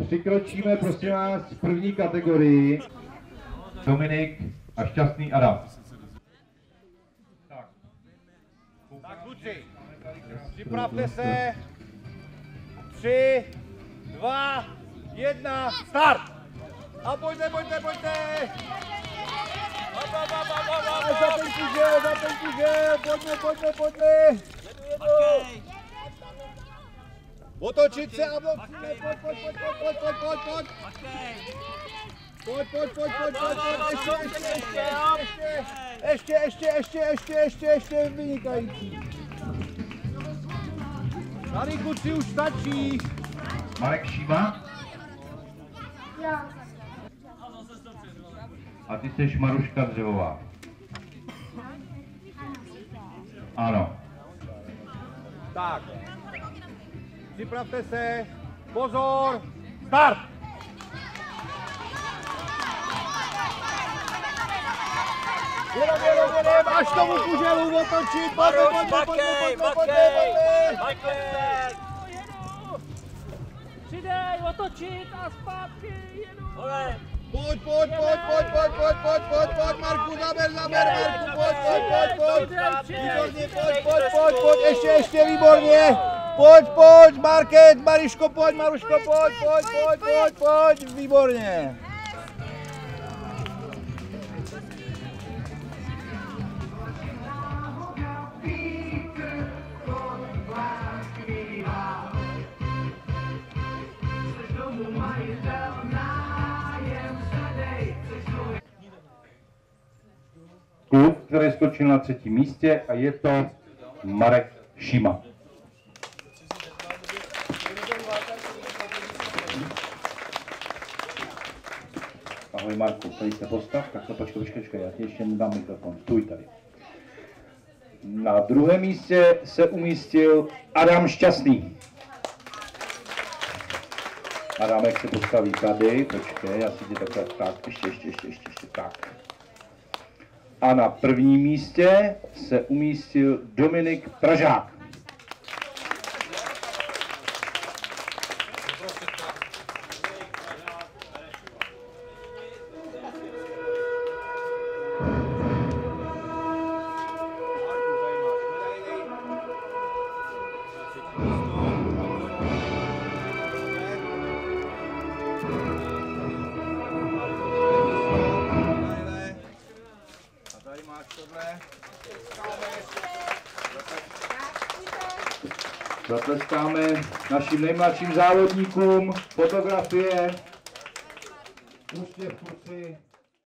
přikročíme, prosím vás, k první kategorii. Dominik a Šťastný Adam. Tak kluci, připravte se. 3, 2, 1, start! A pojďte! Zapeň kůžel, pojďme! Otočit se a blokujeme, pojď! Ještě, vynikající. Tady kluci už stačí. Marek Šíma. A ty jsi Maruška Dřevová. Ano. Tak. Připravte se. Pozor. Start. Jedem, až tomu kuželu otočit. Pojďme. Přidej, otočit a zpátky, jedu. Pojď, Marku, zaber, Marku, pojď. Výborně, pojď, ještě, výborně. Pojď, Market, Mariško, pojď, Maruško, pojď, výborně. Klub, který skočil na 3. místě, a je to Marek Šíma. Ahoj Marku, tady se postav, tak to počkej, já ti ještě dám mikrofon, stůj tady. Na 2. místě se umístil Adam Šťastný. Adamek se postaví tady, počkej, já si tě takhle, tak, ještě, tak. A na 1. místě se umístil Dominik Pražák. Zatleskáme našim nejmladším závodníkům, fotografie, úsměv kluci.